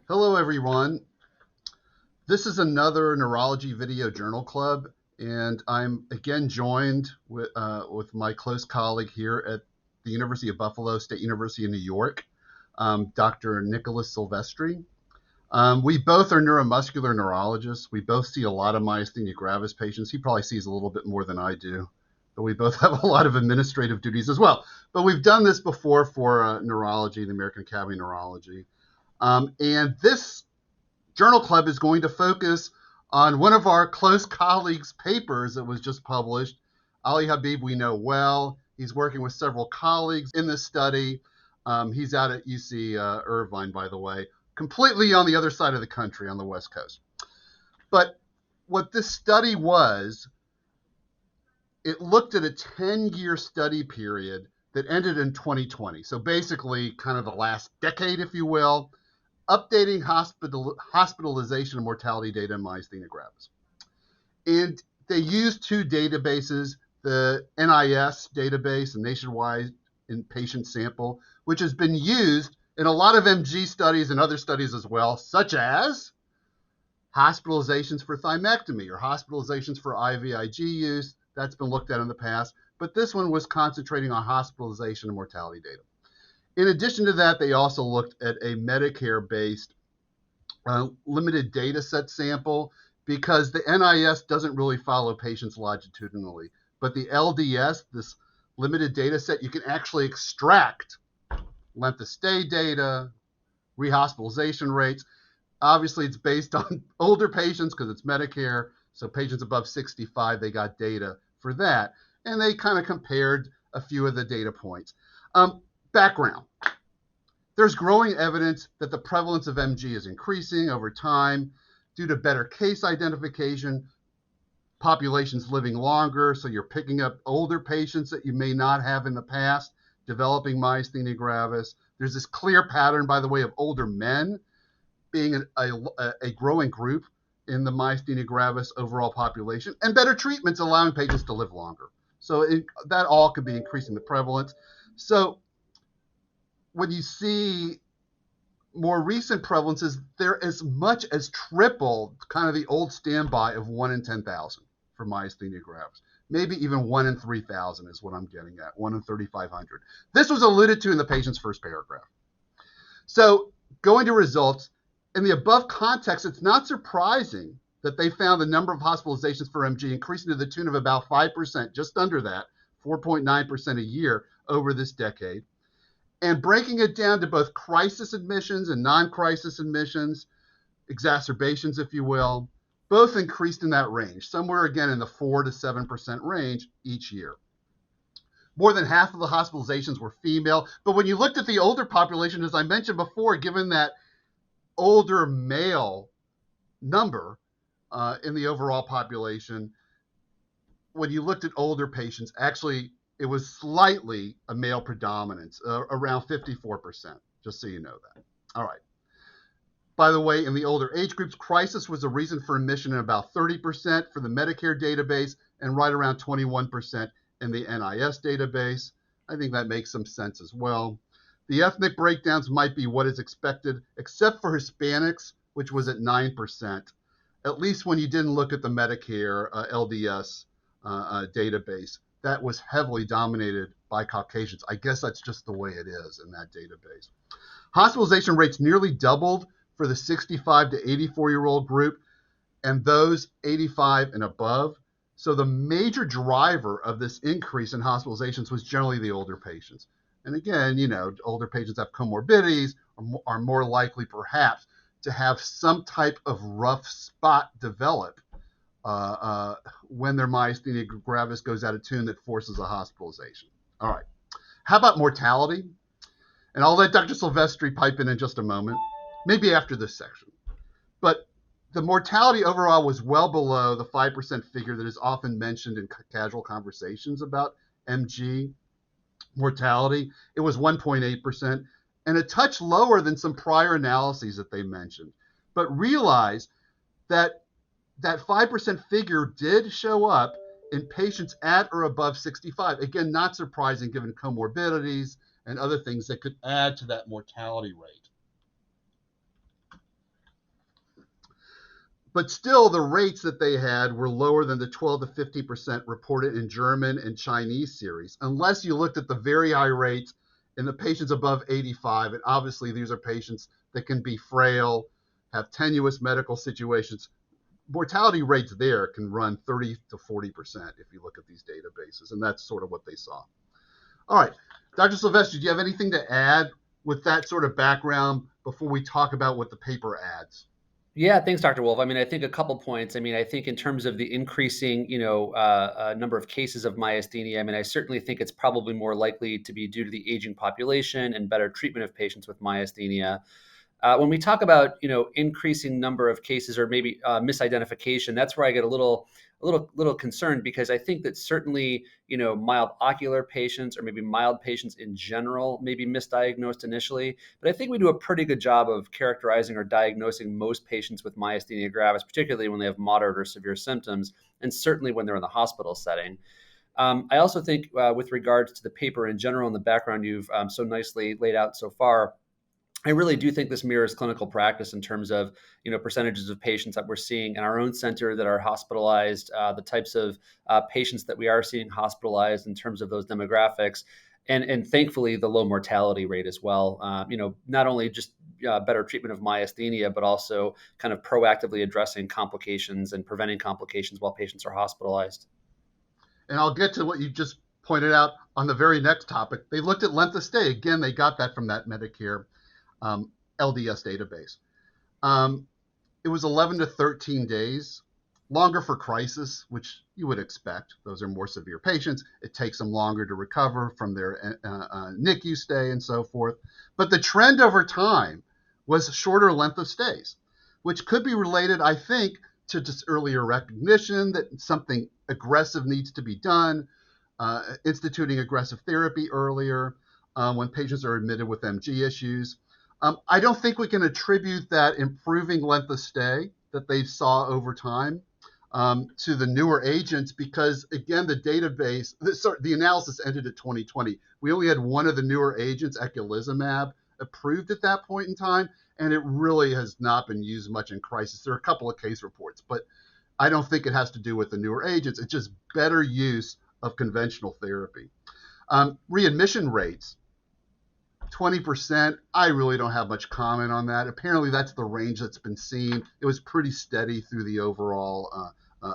Hello, everyone. This is another Neurology Video Journal Club, and I'm again joined with my close colleague here at the University of Buffalo, State University in New York, Dr. Nicholas Silvestri. We both are neuromuscular neurologists. We both see a lot of myasthenia gravis patients. He probably sees a little bit more than I do, but we both have a lot of administrative duties as well. But we've done this before for neurology, the American Academy of Neurology. And this journal club is going to focus on one of our close colleagues' papers that was just published. Ali Habib, we know well. He's working with several colleagues in this study. He's out at UC Irvine, by the way, completely on the other side of the country on the West Coast. But what this study was, it looked at a 10-year study period that ended in 2020. So basically kind of the last decade, if you will, updating hospitalization and mortality data in myasthenia gravis. And they used two databases, the NIS database, a nationwide inpatient sample, which has been used in a lot of MG studies and other studies as well, such as hospitalizations for thymectomy or hospitalizations for IVIG use. That's been looked at in the past, but this one was concentrating on hospitalization and mortality data. In addition to that, they also looked at a Medicare-based limited data set sample because the NIS doesn't really follow patients longitudinally. But the LDS, this limited data set, you can actually extract length of stay data, rehospitalization rates. Obviously, it's based on older patients because it's Medicare. So patients above 65, they got data for that. And they kind of compared a few of the data points. Background. There's growing evidence that the prevalence of MG is increasing over time due to better case identification, populations living longer, so you're picking up older patients that you may not have in the past, developing myasthenia gravis. There's this clear pattern, by the way, of older men being a growing group in the myasthenia gravis overall population, and better treatments allowing patients to live longer. So that all could be increasing the prevalence. So when you see more recent prevalences, they're as much as triple kind of the old standby of 1 in 10,000 for myasthenia gravis. Maybe even 1 in 3,000 is what I'm getting at, 1 in 3,500. This was alluded to in the patient's first paragraph. So going to results, in the above context, it's not surprising that they found the number of hospitalizations for MG increasing to the tune of about 5%, just under that, 4.9% a year over this decade. And breaking it down to both crisis admissions and non-crisis admissions, exacerbations, if you will, both increased in that range, somewhere again in the 4 to 7% range each year. More than half of the hospitalizations were female. But when you looked at the older population, as I mentioned before, given that older male number in the overall population, when you looked at older patients, actually it was slightly a male predominance, around 54%, just so you know that. All right. By the way, in the older age groups, crisis was a reason for admission in about 30% for the Medicare database and right around 21% in the NIS database. I think that makes some sense as well. The ethnic breakdowns might be what is expected, except for Hispanics, which was at 9%, at least when you didn't look at the Medicare LDS database. That was heavily dominated by Caucasians. I guess that's just the way it is in that database. Hospitalization rates nearly doubled for the 65 to 84-year-old group and those 85 and above. So the major driver of this increase in hospitalizations was generally the older patients. And again, you know, older patients have comorbidities, are more likely perhaps to have some type of rough spot develop when their myasthenia gravis goes out of tune that forces a hospitalization. All right. How about mortality? And I'll let Dr. Silvestri pipe in just a moment, maybe after this section. But the mortality overall was well below the 5% figure that is often mentioned in casual conversations about MG mortality. It was 1.8% and a touch lower than some prior analyses that they mentioned. But realize that that 5% figure did show up in patients at or above 65. Again, not surprising given comorbidities and other things that could add to that mortality rate. But still, the rates that they had were lower than the 12 to 50% reported in German and Chinese series, unless you looked at the very high rates in the patients above 85. And obviously, these are patients that can be frail, have tenuous medical situations. Mortality rates there can run 30 to 40% if you look at these databases, and that's sort of what they saw. All right, Dr. Silvestri, do you have anything to add with that sort of background before we talk about what the paper adds? Yeah, thanks, Dr. Wolfe. I mean, I think a couple points. I mean, I think in terms of the increasing, number of cases of myasthenia, I mean, I certainly think it's probably more likely to be due to the aging population and better treatment of patients with myasthenia. When we talk about increasing number of cases or maybe misidentification, that's where I get a little concerned, because I think that certainly mild ocular patients or maybe mild patients in general may be misdiagnosed initially, but I think we do a pretty good job of characterizing or diagnosing most patients with myasthenia gravis, particularly when they have moderate or severe symptoms, and certainly when they're in the hospital setting. I also think with regards to the paper in general and the background you've so nicely laid out so far, I really do think this mirrors clinical practice in terms of percentages of patients that we're seeing in our own center that are hospitalized, the types of patients that we are seeing hospitalized in terms of those demographics, and thankfully the low mortality rate as well. Not only just better treatment of myasthenia, but also kind of proactively addressing complications and preventing complications while patients are hospitalized. And I'll get to what you just pointed out on the very next topic. They looked at length of stay. Again, they got that from that Medicare LDS database. It was 11 to 13 days, longer for crisis, which you would expect. Those are more severe patients. It takes them longer to recover from their NICU stay and so forth. But the trend over time was shorter length of stays, which could be related, I think, to just earlier recognition that something aggressive needs to be done, instituting aggressive therapy earlier when patients are admitted with MG issues. I don't think we can attribute that improving length of stay that they saw over time to the newer agents because, again, the analysis ended at 2020. We only had one of the newer agents, eculizumab, approved at that point in time, and it really has not been used much in crisis. There are a couple of case reports, but I don't think it has to do with the newer agents. It's just better use of conventional therapy. Readmission rates. 20%, I really don't have much comment on that. Apparently, that's the range that's been seen. It was pretty steady through the overall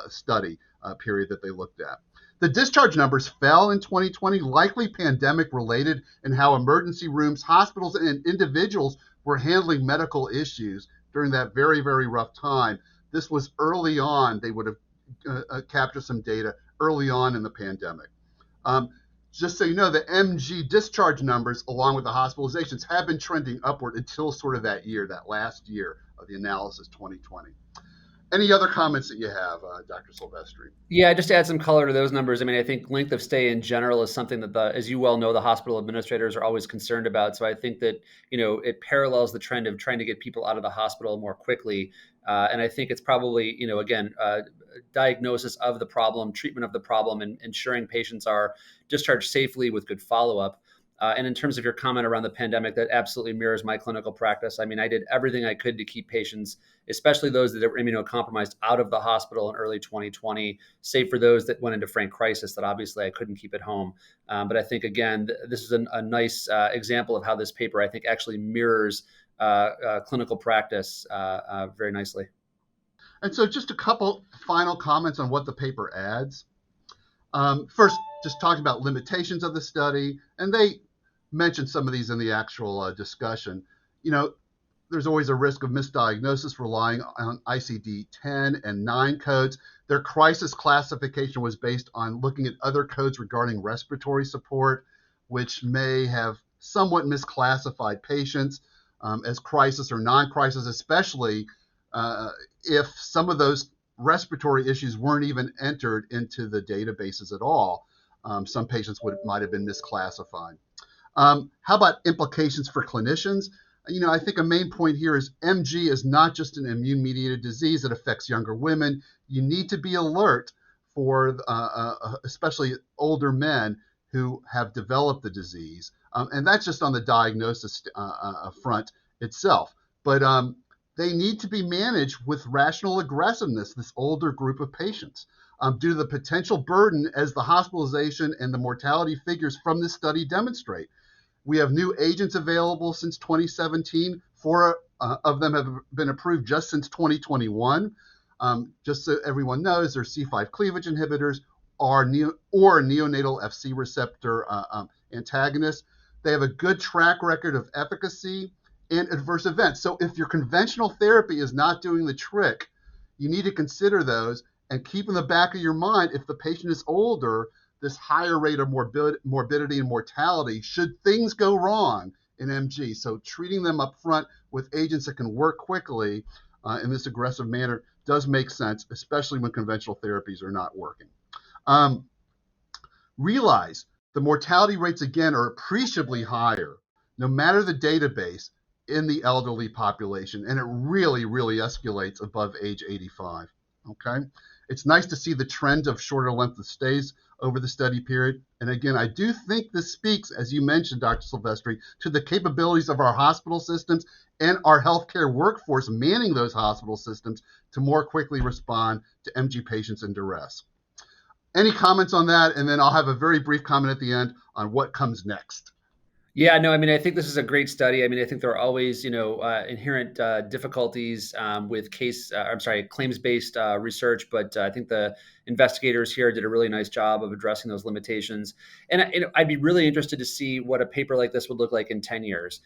study period that they looked at. The discharge numbers fell in 2020, likely pandemic related, and how emergency rooms, hospitals, and individuals were handling medical issues during that very, very rough time. This was early on. They would have captured some data early on in the pandemic. Just so you know, the MG discharge numbers, along with the hospitalizations, have been trending upward until sort of that last year of the analysis, 2020. Any other comments that you have, Dr. Silvestri? Yeah, just to add some color to those numbers. I mean, I think length of stay in general is something that, as you well know, the hospital administrators are always concerned about. So I think that, it parallels the trend of trying to get people out of the hospital more quickly. And I think it's probably, again, diagnosis of the problem, treatment of the problem, and ensuring patients are discharged safely with good follow-up. And in terms of your comment around the pandemic, that absolutely mirrors my clinical practice. I mean, I did everything I could to keep patients, especially those that were immunocompromised, out of the hospital in early 2020, save for those that went into frank crisis that obviously I couldn't keep at home. But I think, again, this is a nice example of how this paper, I think, actually mirrors clinical practice very nicely. And so just a couple final comments on what the paper adds. First, just talking about limitations of the study, and they mentioned some of these in the actual discussion. There's always a risk of misdiagnosis relying on ICD-10 and 9 codes. Their crisis classification was based on looking at other codes regarding respiratory support, which may have somewhat misclassified patients as crisis or non-crisis, especially if some of those respiratory issues weren't even entered into the databases at all. Some patients might have been misclassified. How about implications for clinicians? I think a main point here is MG is not just an immune-mediated disease that affects younger women. You need to be alert for especially older men who have developed the disease. And that's just on the diagnosis front itself. But they need to be managed with rational aggressiveness, this older group of patients, due to the potential burden as the hospitalization and the mortality figures from this study demonstrate. We have new agents available since 2017. Four of them have been approved just since 2021. Just so everyone knows, they're C5 cleavage inhibitors or neonatal Fc receptor antagonists. They have a good track record of efficacy and adverse events. So if your conventional therapy is not doing the trick, you need to consider those and keep in the back of your mind, if the patient is older, this higher rate of morbidity and mortality should things go wrong in MG. So treating them up front with agents that can work quickly in this aggressive manner does make sense, especially when conventional therapies are not working. Realize the mortality rates, again, are appreciably higher, no matter the database, in the elderly population, and it really, really escalates above age 85, okay? It's nice to see the trend of shorter length of stays over the study period. And again, I do think this speaks, as you mentioned, Dr. Silvestri, to the capabilities of our hospital systems and our healthcare workforce manning those hospital systems to more quickly respond to MG patients in duress. Any comments on that? And then I'll have a very brief comment at the end on what comes next. Yeah, no, I mean, I think this is a great study. I mean, I think there are always, inherent difficulties with claims-based research, but I think the investigators here did a really nice job of addressing those limitations. And I'd be really interested to see what a paper like this would look like in 10 years.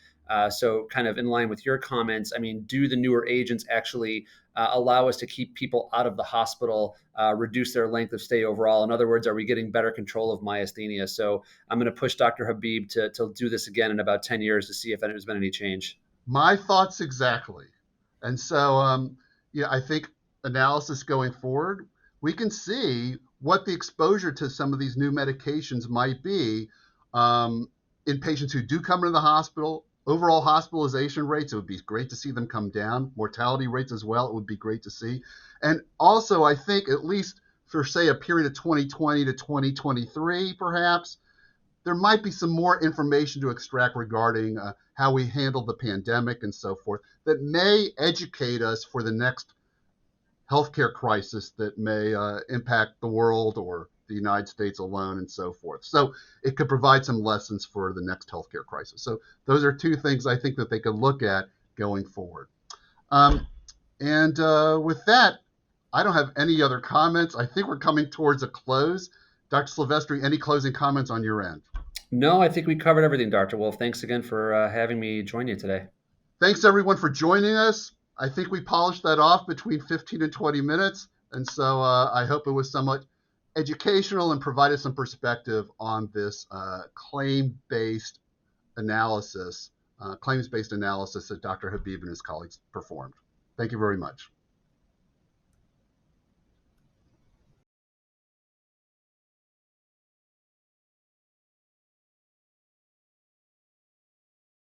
So kind of in line with your comments, I mean, do the newer agents actually allow us to keep people out of the hospital, reduce their length of stay overall? In other words, are we getting better control of myasthenia? So I'm going to push Dr. Habib to do this again in about 10 years to see if there's been any change. My thoughts exactly. And so, I think analysis going forward, we can see what the exposure to some of these new medications might be in patients who do come into the hospital. Overall hospitalization rates, it would be great to see them come down. Mortality rates as well, it would be great to see. And also, I think, at least for, say, a period of 2020 to 2023, perhaps, there might be some more information to extract regarding how we handled the pandemic and so forth that may educate us for the next healthcare crisis that may impact the world or the United States alone and so forth. So it could provide some lessons for the next healthcare crisis. So those are two things I think that they could look at going forward. With that, I don't have any other comments. I think we're coming towards a close. Dr. Silvestri, any closing comments on your end? No, I think we covered everything, Dr. Wolfe. Thanks again for having me join you today. Thanks, everyone, for joining us. I think we polished that off between 15 and 20 minutes. And so I hope it was somewhat educational and provided some perspective on this claims-based analysis that Dr. Habib and his colleagues performed. Thank you very much.